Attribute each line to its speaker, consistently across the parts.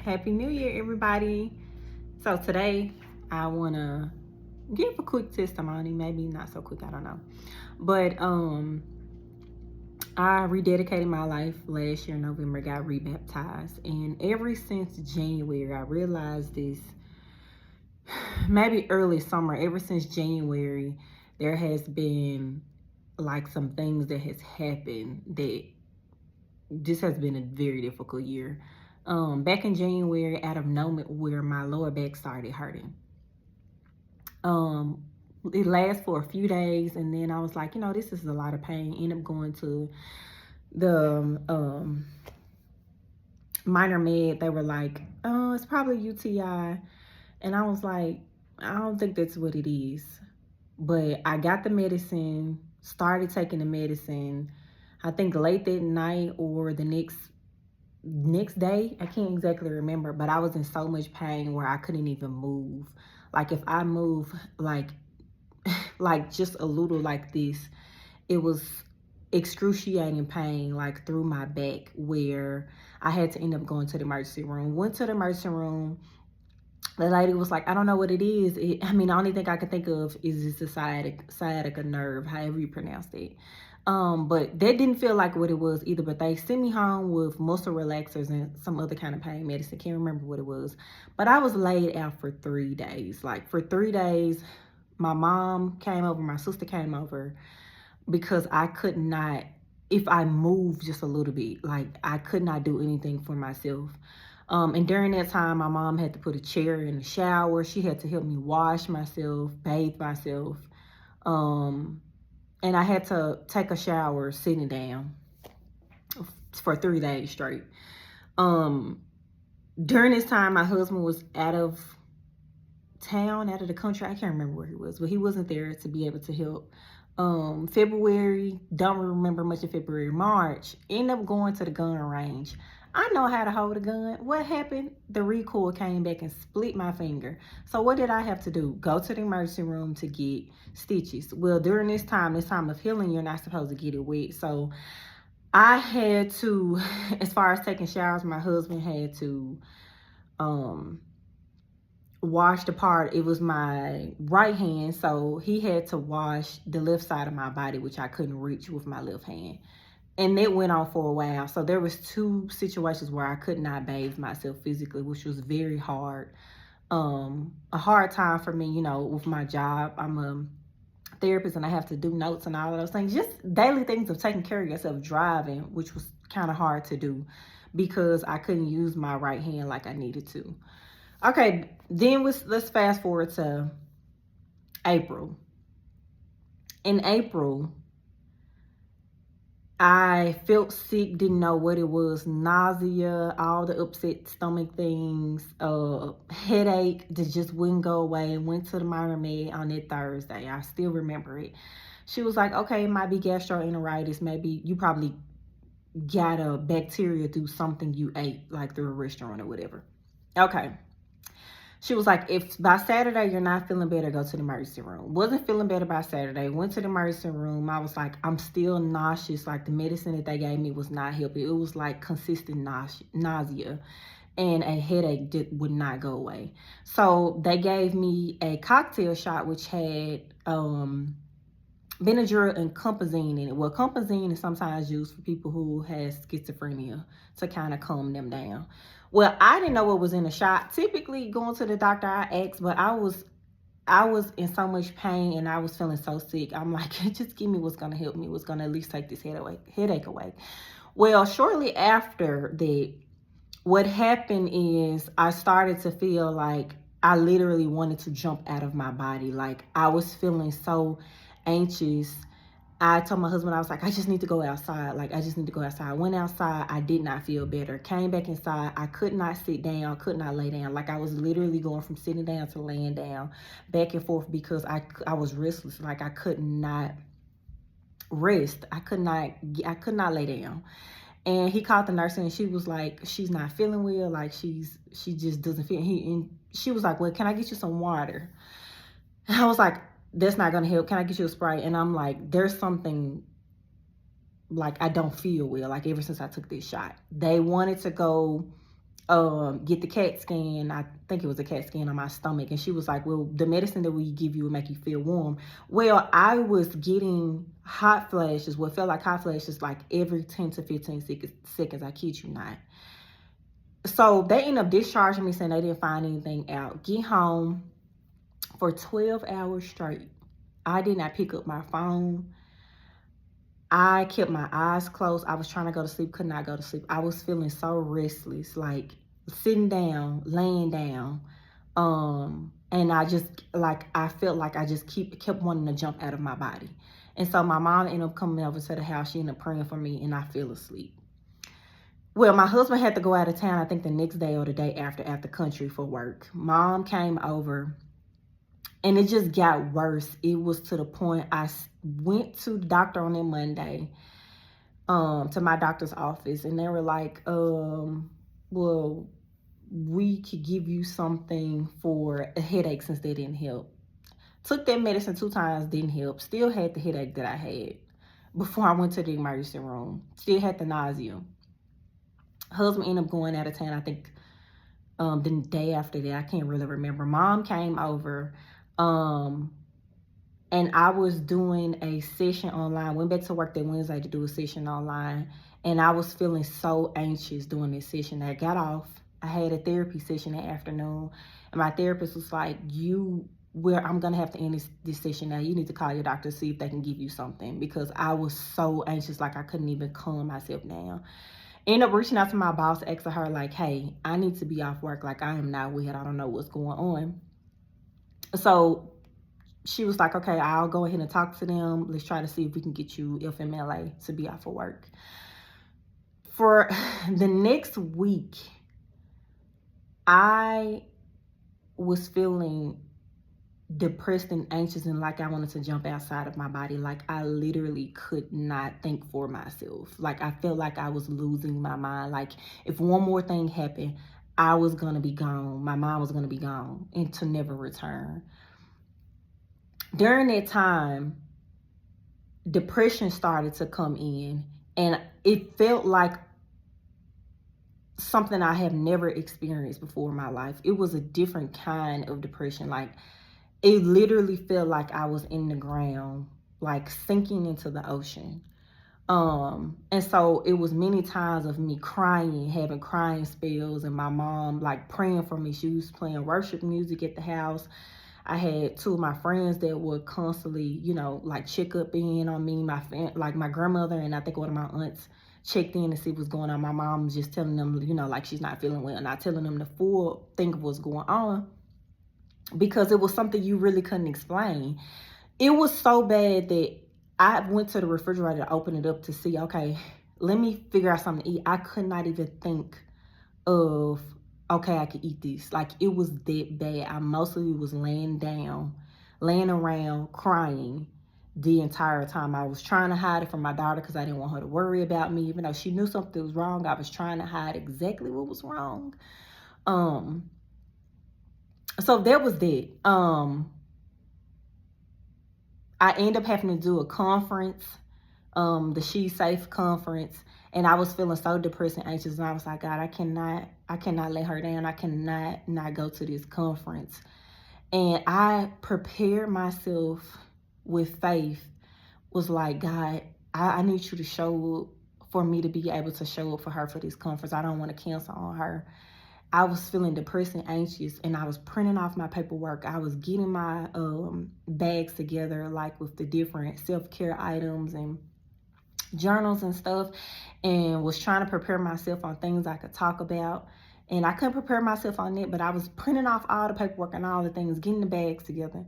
Speaker 1: Happy New Year, everybody. So today I want to give a quick testimony, maybe not so quick, I don't know. But I rededicated my life last year in November, got rebaptized, and ever since January I realized this, maybe early summer, ever since January there has been like some things that has happened that this has been a very difficult year. Back in January, out of nowhere, my lower back started hurting. It lasted for a few days, and then I was like, this is a lot of pain. Ended up going to the minor med. They were like, oh, it's probably UTI. And I was like, I don't think that's what it is. But I got the medicine, started taking the medicine, I think late that night or the next day. I can't exactly remember, but I was in so much pain where I couldn't even move. Like if I move like just a little like this, it was excruciating pain like through my back, where I had to end up going to the emergency room. Went to the emergency room. The lady was like, I don't know what it is. The only thing I could think of is it's a sciatica nerve, however you pronounce it. But that didn't feel like what it was either. But they sent me home with muscle relaxers and some other kind of pain medicine. Can't remember what it was. But I was laid out for 3 days. Like for 3 days, my mom came over, my sister came over, because I could not, if I moved just a little bit, like I could not do anything for myself. And during that time, my mom had to put a chair in the shower. She had to help me wash myself, bathe myself. And I had to take a shower sitting down for 3 days straight. During this time, my husband was out of town, out of the country. I can't remember where he was, but he wasn't there to be able to help. February, don't remember much of February. March, end up going to the gun range. I know how to hold a gun. What happened? The recoil came back and split my finger. So what did I have to do? Go to the emergency room to get stitches. Well, during this time of healing, you're not supposed to get it wet. So I had to, as far as taking showers, my husband had to wash the part. It was my right hand, so he had to wash the left side of my body, which I couldn't reach with my left hand. And it went on for a while. So there was 2 situations where I could not bathe myself physically, which was very hard. A hard time for me, with my job. I'm a therapist and I have to do notes and all of those things. Just daily things of taking care of yourself, driving, which was kind of hard to do because I couldn't use my right hand like I needed to. Okay, then let's fast forward to April. In April, I felt sick, didn't know what it was, nausea, all the upset stomach things, headache that just wouldn't go away. Went to the minor med on that Thursday. I still remember it. She was like, okay, it might be gastroenteritis. Maybe you probably got a bacteria through something you ate, like through a restaurant or whatever. Okay. She was like, if by Saturday you're not feeling better, go to the emergency room. Wasn't feeling better by Saturday. Went to the emergency room. I was like, I'm still nauseous. Like the medicine that they gave me was not helping. It was like consistent nausea and a headache that would not go away. So they gave me a cocktail shot which had Benadryl and Compazine in it. Well, Compazine is sometimes used for people who has schizophrenia to kind of calm them down. Well, I didn't know what was in the shot. Typically, going to the doctor, I asked, but I was in so much pain and I was feeling so sick. I'm like, just give me what's going to help me, what's going to at least take this headache away. Well, shortly after that, what happened is I started to feel like I literally wanted to jump out of my body. Like I was feeling so anxious. I told my husband, I was like, I just need to go outside. Like, I just need to go outside. I went outside. I did not feel better. Came back inside. I could not sit down. Could not lay down. Like, I was literally going from sitting down to laying down, back and forth, because I was restless. Like, I could not rest. I could not lay down. And he called the nurse and she was like, she's not feeling well. Like, she just doesn't feel. And she was like, well, can I get you some water? And I was like, that's not gonna help. Can I get you a Sprite? And I'm like, there's something, like I don't feel well, like ever since I took this shot. They wanted to go get the CAT scan. I think it was a CAT scan on my stomach. And she was like, well, the medicine that we give you will make you feel warm. Well, I was getting hot flashes, what felt like hot flashes, like every 10 to 15 seconds. I kid you not. So they ended up discharging me, saying they didn't find anything out. Get home for 12 hours straight. I did not pick up my phone. I kept my eyes closed. I was trying to go to sleep, could not go to sleep. I was feeling so restless, like sitting down, laying down. And I just, like, I felt like I just kept wanting to jump out of my body. And so my mom ended up coming over to the house. She ended up praying for me, and I fell asleep. Well, my husband had to go out of town, I think the next day or the day after country for work. Mom came over, and it just got worse. It was to the point I went to the doctor on that Monday, to my doctor's office, and they were like, well, we could give you something for a headache since that didn't help. Took that medicine 2 times, didn't help. Still had the headache that I had before I went to the emergency room. Still had the nausea. Husband ended up going out of town, I think the day after that. I can't really remember. Mom came over, and I was doing a session online. Went back to work that Wednesday to do a session online, and I was feeling so anxious doing this session. I got off. I had a therapy session that afternoon, and my therapist was like, I'm gonna have to end this session now. You need to call your doctor to see if they can give you something, because I was so anxious, like I couldn't even calm myself down. Ended up reaching out to my boss, asking her like, hey, I need to be off work. Like, I am not well. I don't know what's going on. So she was like, okay, I'll go ahead and talk to them. Let's try to see if we can get you FMLA to be off of work. For the next week, I was feeling depressed and anxious, and like I wanted to jump outside of my body. Like, I literally could not think for myself. Like, I felt like I was losing my mind. Like, if one more thing happened, I was gonna be gone. My mind was gonna be gone and to never return. During that time, depression started to come in, and it felt like something I have never experienced before in my life. It was a different kind of depression. Like, it literally felt like I was in the ground, like sinking into the ocean. And so it was many times of me crying, having crying spells, and my mom like praying for me. She was playing worship music at the house. I had 2 of my friends that would constantly, like check up in on me. Like my grandmother and I think one of my aunts checked in to see what's going on. My mom was just telling them, like she's not feeling well, not telling them the full thing of what's going on, because it was something you really couldn't explain. It was so bad that I went to the refrigerator to open it up to see, okay, let me figure out something to eat. I could not even think of, okay, I could eat this. Like, it was that bad. I mostly was laying around, crying the entire time. I was trying to hide it from my daughter because I didn't want her to worry about me. Even though she knew something was wrong, I was trying to hide exactly what was wrong. So there was that. I ended up having to do a conference, the She's Safe conference, and I was feeling so depressed and anxious, and I was like, God, I cannot let her down. I cannot not go to this conference. And I prepared myself with faith, was like, God, I need you to show up for me to be able to show up for her for this conference. I don't want to cancel on her. I was feeling depressed and anxious, and I was printing off my paperwork. I was getting my bags together, like with the different self-care items and journals and stuff, and was trying to prepare myself on things I could talk about. And I couldn't prepare myself on it, but I was printing off all the paperwork and all the things, getting the bags together.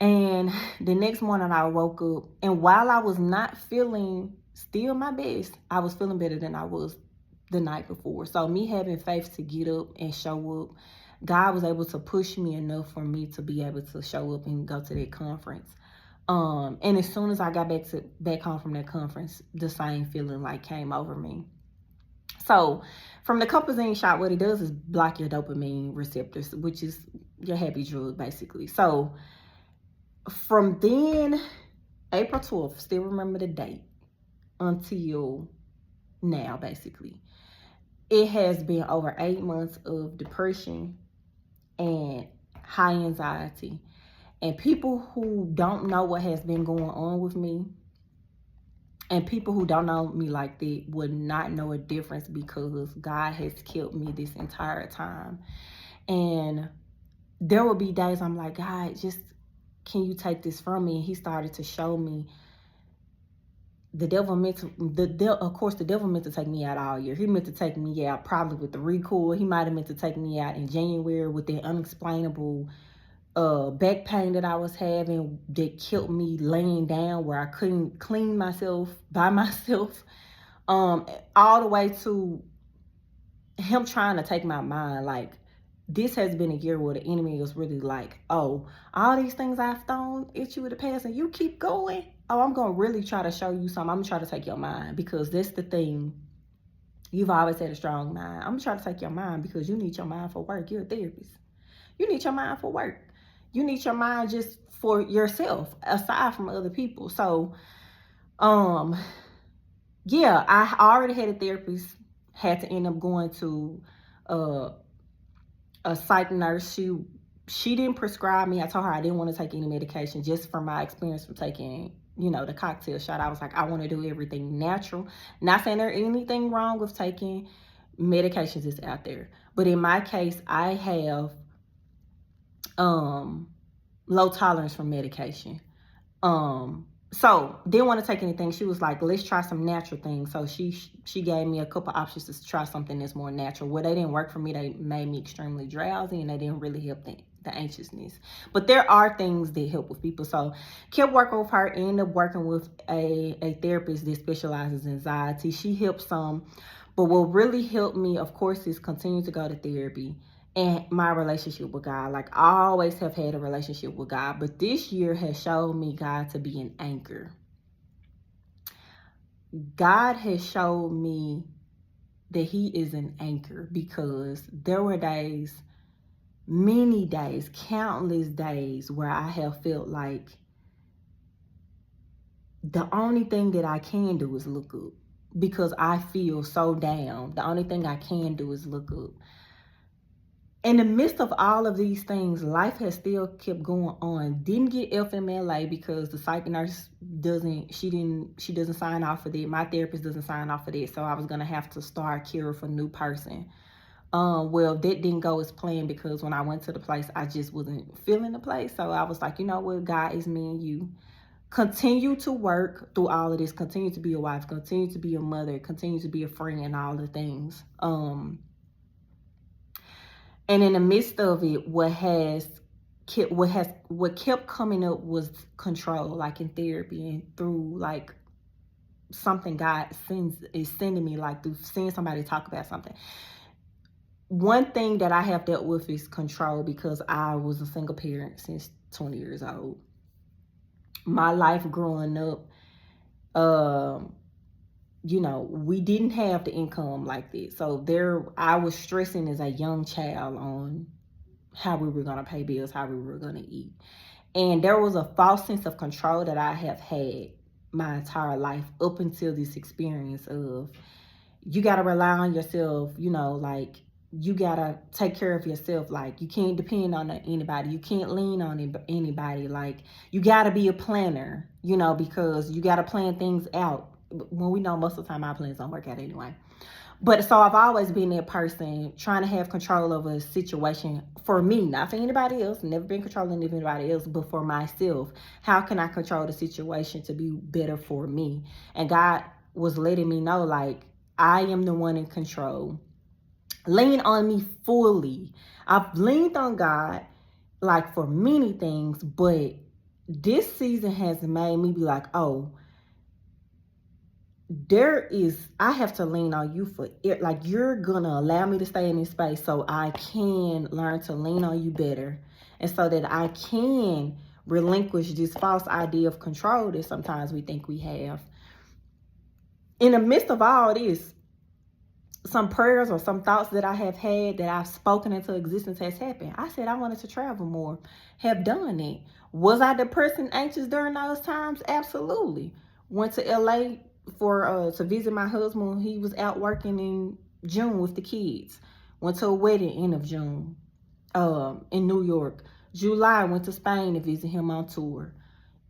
Speaker 1: And the next morning I woke up, and while I was not feeling still my best, I was feeling better than I was the night before. So me having faith to get up and show up, God was able to push me enough for me to be able to show up and go to that conference. And as soon as I got back home from that conference, the same feeling like came over me. So from the Compazine shot, what it does is block your dopamine receptors, which is your happy drug, basically. So from then, April 12th, still remember the date, until now, basically, it has been over 8 months of depression and high anxiety. And people who don't know what has been going on with me, and people who don't know me like that, would not know a difference, because God has kept me this entire time. And there will be days I'm like, God, just, can you take this from me? And he started to show me the devil meant to, of course, the devil meant to take me out all year. He meant to take me out probably with the recoil. He might have meant to take me out in January with the unexplainable back pain that I was having that kept me laying down where I couldn't clean myself by myself. All the way to him trying to take my mind. Like, this has been a year where the enemy was really like, oh, all these things I've thrown at you in the past and you keep going. Oh, I'm going to really try to show you something. I'm going to try to take your mind, because that's the thing. You've always had a strong mind. I'm going to try to take your mind, because you need your mind for work. You're a therapist. You need your mind for work. You need your mind just for yourself, aside from other people. So, yeah, I already had a therapist. Had to end up going to a psych nurse. She didn't prescribe me. I told her I didn't want to take any medication, just from my experience from taking, the cocktail shot. I was like, I want to do everything natural. Not saying there's anything wrong with taking medications that's out there, but in my case, I have low tolerance for medication. So didn't want to take anything. She was like, let's try some natural things. So she gave me a couple options to try something that's more natural. Well, they didn't work for me. They made me extremely drowsy, and they didn't really help the anxiousness. But there are things that help with people. So kept working with her, ended up working with a therapist that specializes in anxiety. She helped some. But what really helped me, of course, is continue to go to therapy. And my relationship with God. Like, I always have had a relationship with God, but this year has shown me God to be an anchor. God has showed me that he is an anchor, because there were days, many days, countless days, where I have felt like the only thing that I can do is look up, because I feel so down. The only thing I can do is look up. In the midst of all of these things, life has still kept going on. Didn't get FMLA because the psych nurse doesn't sign off for that. My therapist doesn't sign off for that. So I was going to have to start care for a new person. Well, that didn't go as planned, because when I went to the place, I just wasn't feeling the place. So I was like, you know what? God is me and you. Continue to work through all of this. Continue to be a wife. Continue to be a mother. Continue to be a friend, and all the things. And in the midst of it, what kept coming up was control, like in therapy and through like something God is sending me, like through seeing somebody talk about something. One thing that I have dealt with is control, because I was a single parent since 20 years old. My life growing up, we didn't have the income like that. So I was stressing as a young child on how we were going to pay bills, how we were going to eat. And there was a false sense of control that I have had my entire life up until this experience of, you got to rely on yourself, like, you got to take care of yourself. Like, you can't depend on anybody. You can't lean on anybody. Like, you got to be a planner, because you got to plan things out. When we know most of the time our plans don't work out anyway. But so I've always been that person trying to have control of a situation for me, not for anybody else. Never been controlling anybody else, but for myself. How can I control the situation to be better for me? And God was letting me know, like, I am the one in control. Lean on me fully. I've leaned on God, like, for many things, but this season has made me be like, oh, I have to lean on you for it. Like, you're gonna allow me to stay in this space so I can learn to lean on you better, and so that I can relinquish this false idea of control that sometimes we think we have. In the midst of all this, some prayers or some thoughts that I have had that I've spoken into existence has happened. I said I wanted to travel more, have done it. Was I depressed and anxious during those times? Absolutely. Went to LA to visit my husband when he was out working in June with the kids. Went to a wedding end of June in New York. July, went to Spain to visit him on tour.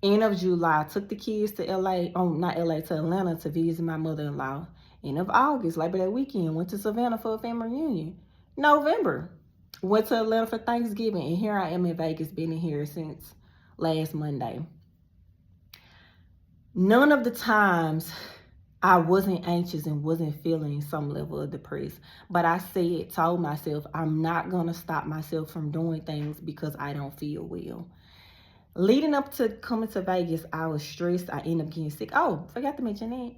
Speaker 1: End of July, took the kids to LA, not LA, to Atlanta to visit my mother-in-law. End of August, Labor Day weekend, went to Savannah for a family reunion. November, went to Atlanta for Thanksgiving, and here I am in Vegas, been in here since last Monday. None of the times I wasn't anxious and wasn't feeling some level of depressed, but I told myself, I'm not going to stop myself from doing things because I don't feel well. Leading up to coming to Vegas, I was stressed. I ended up getting sick. Oh, forgot to mention that.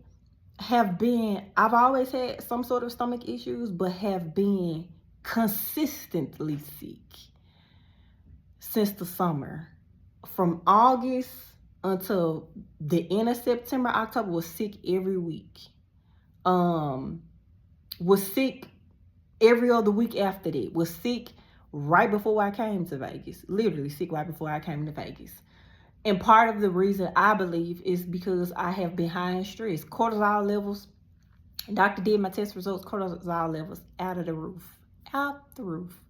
Speaker 1: I've always had some sort of stomach issues, but have been consistently sick since the summer. From August until the end of September, October, was sick every week. Was sick every other week after that. Was sick right before I came to Vegas. Literally sick right before I came to Vegas. And part of the reason I believe is because I have been high in stress. Cortisol levels, doctor did my test results, cortisol levels out of the roof. Out the roof.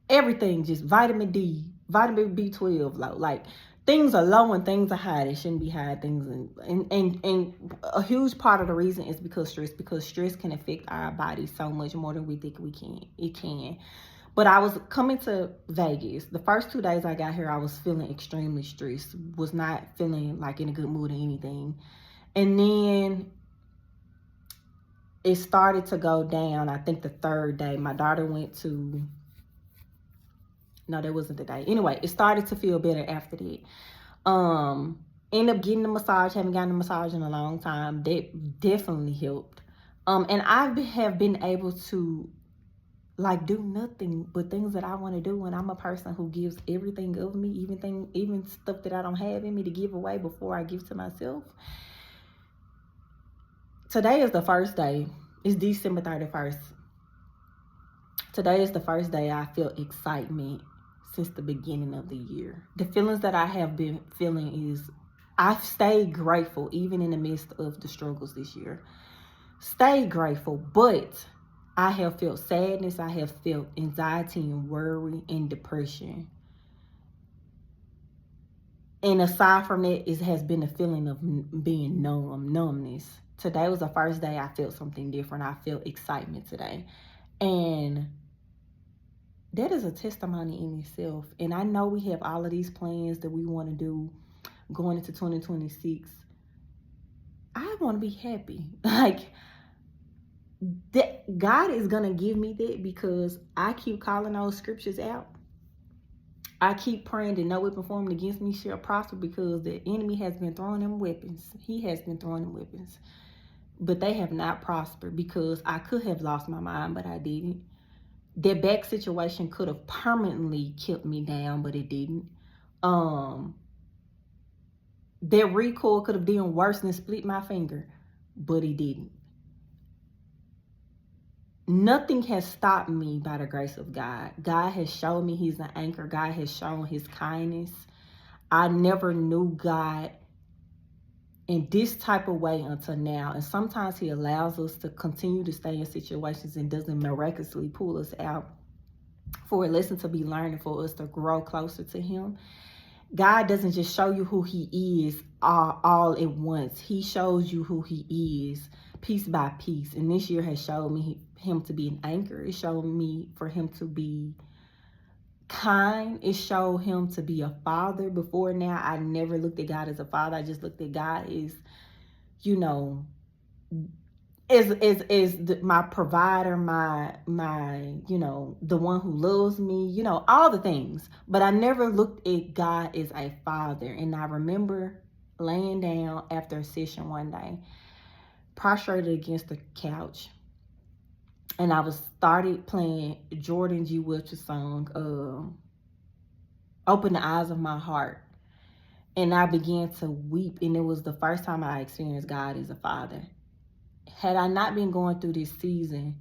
Speaker 1: Everything, just vitamin D, vitamin B12 low. Like, things are low and things are high. They shouldn't be high things. And a huge part of the reason is because stress can affect our body so much more than we think it can. But I was coming to Vegas. The first 2 days I got here, I was feeling extremely stressed. Was not feeling like in a good mood or anything. And then it started to go down. I think the third day, my daughter went to... No, that wasn't the day. Anyway, it started to feel better after that. Ended up getting a massage. Haven't gotten a massage in a long time. That definitely helped. And I have been able to do nothing but things that I want to do. And I'm a person who gives everything of me, even stuff that I don't have in me, to give away before I give to myself. Today is the first day. It's December 31st. Today is the first day I feel excitement since the beginning of the year. The feelings that I have been feeling is I've stayed grateful even in the midst of the struggles this year. Stayed grateful, but I have felt sadness. I have felt anxiety and worry and depression. And aside from that, it has been a feeling of being numbness. Today was the first day I felt something different. I felt excitement today. And that is a testimony in itself. And I know we have all of these plans that we want to do going into 2026. I want to be happy. That God is going to give me that because I keep calling those scriptures out. I keep praying that no weapon formed against me shall prosper, because the enemy has been throwing them weapons. He has been throwing them weapons. But they have not prospered, because I could have lost my mind, but I didn't. That back situation could have permanently kept me down, but it didn't. That recoil could have done worse than split my finger, but it didn't. Nothing has stopped me by the grace of God. God has shown me he's an anchor. God has shown his kindness. I never knew God in this type of way until now. And sometimes he allows us to continue to stay in situations and doesn't miraculously pull us out for a lesson to be learned and for us to grow closer to him. God doesn't just show you who he is all at once. He shows you who he is piece by piece. And this year has showed me him to be an anchor. It showed me for him to be kind. It showed him to be a father. Before now, I never looked at God as a father. I just looked at God as, my provider, my the one who loves me, all the things. But I never looked at God as a father. And I remember laying down after a session one day, prostrated against the couch, and I started playing Jordan G. Wilcher's song, Open the Eyes of My Heart. And I began to weep, and it was the first time I experienced God as a father. Had I not been going through this season,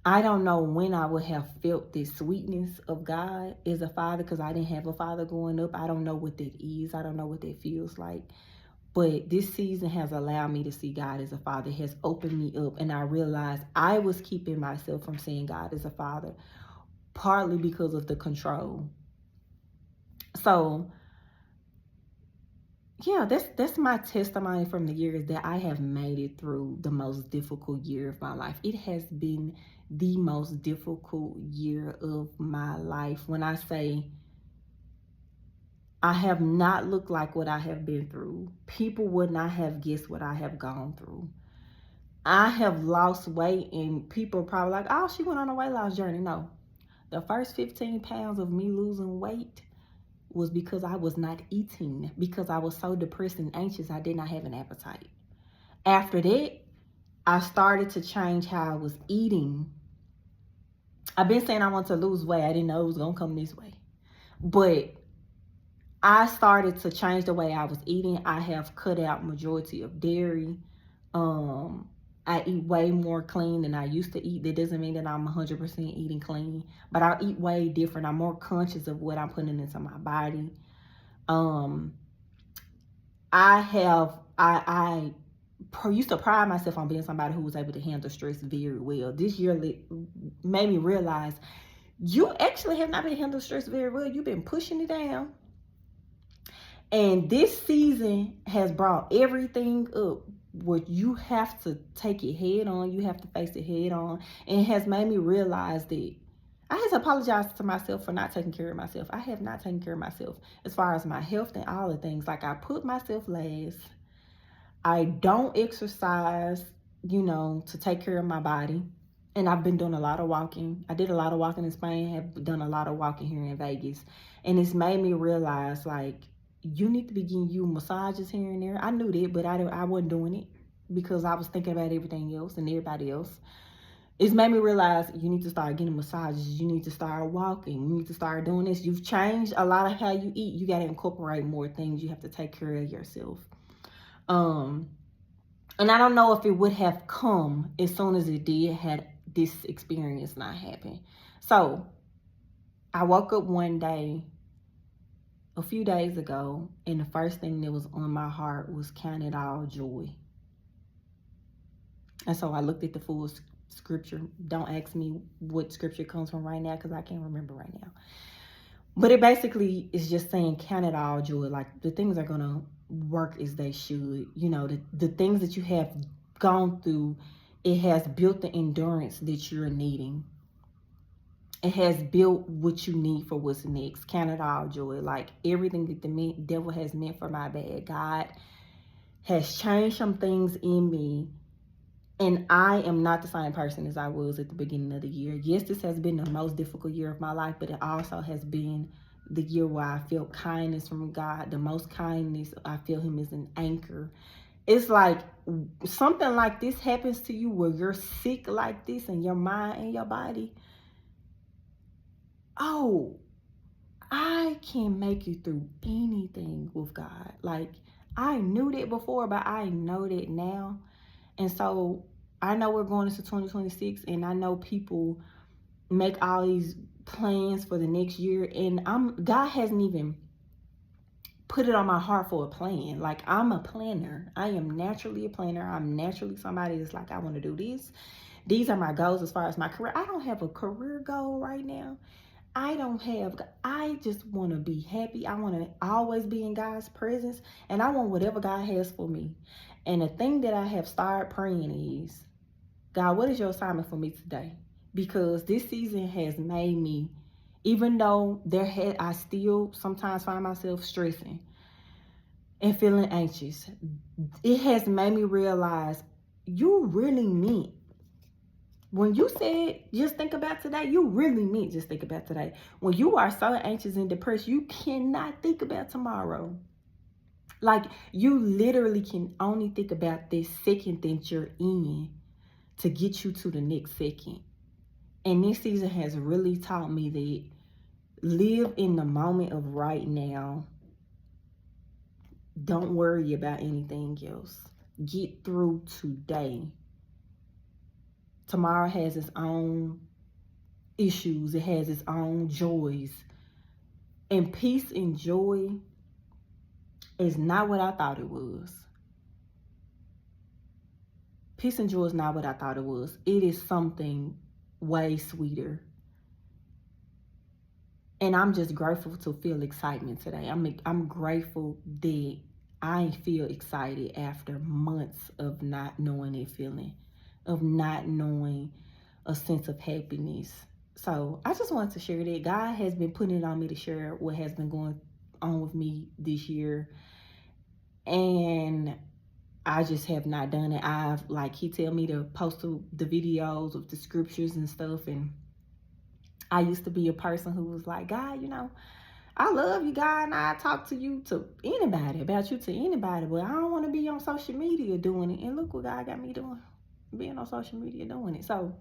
Speaker 1: I don't know when I would have felt this sweetness of God as a father, because I didn't have a father growing up. I don't know what that is. I don't know what that feels like. But this season has allowed me to see God as a father, has opened me up. And I realized I was keeping myself from seeing God as a father, partly because of the control. So yeah, that's my testimony from the years that I have made it through the most difficult year of my life. It has been the most difficult year of my life. When I say I have not looked like what I have been through, people would not have guessed what I have gone through. I have lost weight, and people are probably like, oh, she went on a weight loss journey. No, the first 15 pounds of me losing weight was because I was not eating, because I was so depressed and anxious, I did not have an appetite. After that, I started to change how I was eating. I've been saying I want to lose weight. I didn't know it was going to come this way. But I started to change the way I was eating. I have cut out majority of dairy. I eat way more clean than I used to eat. That doesn't mean that I'm 100% eating clean, but I eat way different. I'm more conscious of what I'm putting into my body. I used to pride myself on being somebody who was able to handle stress very well. This year made me realize you actually have not been handling stress very well. You've been pushing it down. And this season has brought everything up where you have to take it head on. You have to face it head on. And it has made me realize that I had to apologize to myself for not taking care of myself. I have not taken care of myself as far as my health and all the things. Like, I put myself last. I don't exercise, to take care of my body. And I've been doing a lot of walking. I did a lot of walking in Spain, have done a lot of walking here in Vegas. And it's made me realize, like, you need to be getting you massages here and there. I knew that, but I wasn't doing it because I was thinking about everything else and everybody else. It's made me realize you need to start getting massages. You need to start walking. You need to start doing this. You've changed a lot of how you eat. You got to incorporate more things. You have to take care of yourself. And I don't know if it would have come as soon as it did had this experience not happened. So I woke up one day a few days ago, and the first thing that was on my heart was count it all joy. And so I looked at the full scripture. Don't ask me what scripture comes from right now because I can't remember right now. But it basically is just saying count it all joy. Like, the things are going to work as they should. The things that you have gone through, it has built the endurance that you're needing. It has built what you need for what's next. Count it all joy. Like, everything that the devil has meant for my bad, God has changed some things in me. And I am not the same person as I was at the beginning of the year. Yes, this has been the most difficult year of my life, but it also has been the year where I felt kindness from God. The most kindness, I feel him as an anchor. It's like something like this happens to you where you're sick like this in your mind and your body. Oh, I can make you through anything with God. Like, I knew that before, but I know that now. And so I know we're going into 2026, and I know people make all these plans for the next year, and God hasn't even put it on my heart for a plan. Like, I'm a planner. I am naturally a planner. I'm naturally somebody that's like, I want to do this. These are my goals as far as my career. I don't have a career goal right now. I just want to be happy. I want to always be in God's presence, and I want whatever God has for me. And the thing that I have started praying is, God, what is your assignment for me today? Because this season has made me, even though I still sometimes find myself stressing and feeling anxious, it has made me realize you really meant, when you said, just think about today, you really meant just think about today. When you are so anxious and depressed, you cannot think about tomorrow. Like, you literally can only think about this second that you're in to get you to the next second. And this season has really taught me that live in the moment of right now. Don't worry about anything else. Get through today. Tomorrow has its own issues. It has its own joys. And peace and joy is not what I thought it was. Peace and joy is not what I thought it was. It is something way sweeter. And I'm just grateful to feel excitement today. I'm grateful that I feel excited after months of not knowing that feeling, of not knowing a sense of happiness. So I just wanted to share that. God has been putting it on me to share what has been going on with me this year. And I just have not done it. He tell me to post the videos of the scriptures and stuff. And I used to be a person who was like, God, I love you, God, and I talk to you to anybody, about you to anybody, but I don't want to be on social media doing it. And look what God got me doing, being on social media doing it. So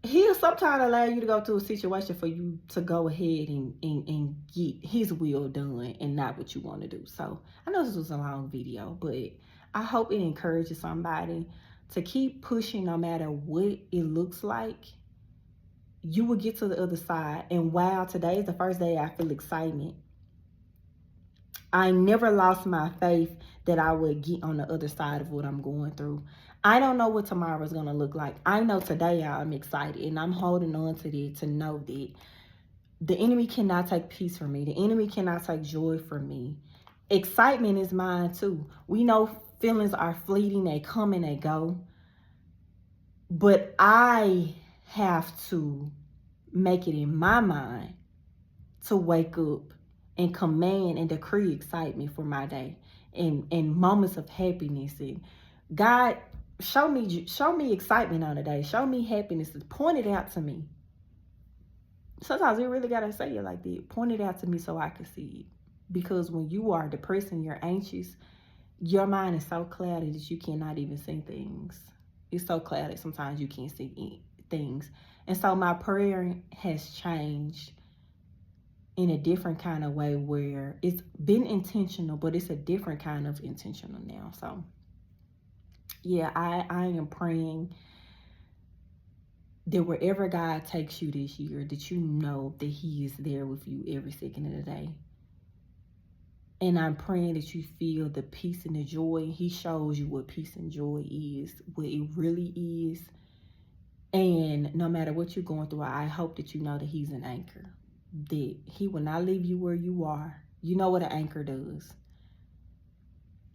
Speaker 1: he'll sometimes allow you to go through a situation for you to go ahead and get his will done and not what you want to do. So I know this was a long video, but I hope it encourages somebody to keep pushing no matter what it looks like. You will get to the other side. And wow, today is the first day I feel excitement. I never lost my faith that I would get on the other side of what I'm going through. I don't know what tomorrow is going to look like. I know today I'm excited, and I'm holding on to it to know that the enemy cannot take peace from me. The enemy cannot take joy from me. Excitement is mine too. We know feelings are fleeting. They come and they go. But I have to make it in my mind to wake up and command and decree excitement for my day and moments of happiness. And God, show me excitement on the day. Show me happiness. Point it out to me. Sometimes you really gotta say it like that. Point it out to me so I can see it. Because when you are depressed and you're anxious, your mind is so cloudy that you cannot even see things. It's so cloudy sometimes you can't see things. And so my prayer has changed in a different kind of way, where it's been intentional, but it's a different kind of intentional now. So yeah, I am praying that wherever God takes you this year, that you know that he is there with you every second of the day. And I'm praying that you feel the peace and the joy. He shows you what peace and joy is, what it really is. And no matter what you're going through, I hope that you know that he's an anchor, that he will not leave you where you are. You know what an anchor does.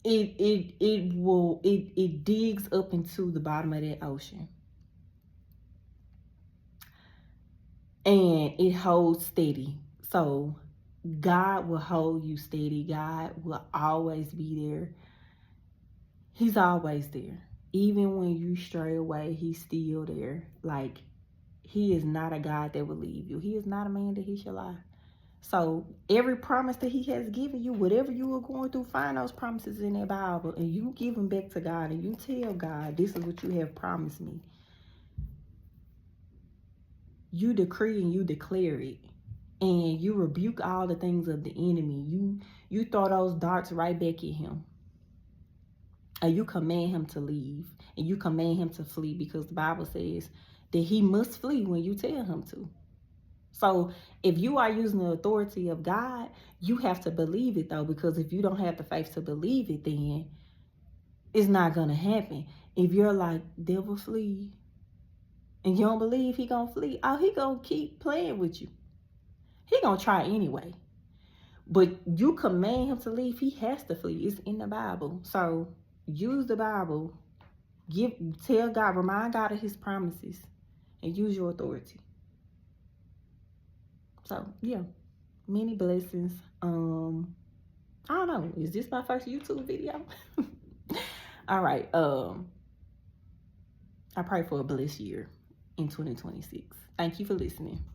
Speaker 1: It digs up into the bottom of that ocean. And it holds steady. So God will hold you steady. God will always be there. He's always there. Even when you stray away, he's still there. Like, he is not a God that will leave you. He is not a man that he shall lie. So every promise that he has given you, whatever you are going through, find those promises in that Bible and you give them back to God and you tell God, this is what you have promised me. You decree and you declare it. And you rebuke all the things of the enemy. You throw those darts right back at him. And you command him to leave. And you command him to flee, because the Bible says that he must flee when you tell him to. So if you are using the authority of God, you have to believe it though, because if you don't have the faith to believe it, then it's not going to happen. If you're like, devil flee, and you don't believe he going to flee, oh, he going to keep playing with you. He going to try anyway. But you command him to leave, he has to flee. It's in the Bible. So use the Bible. Tell God, remind God of his promises, and use your authority. So yeah, many blessings. I don't know, is this my first YouTube video? All right. I pray for a blessed year in 2026. Thank you for listening.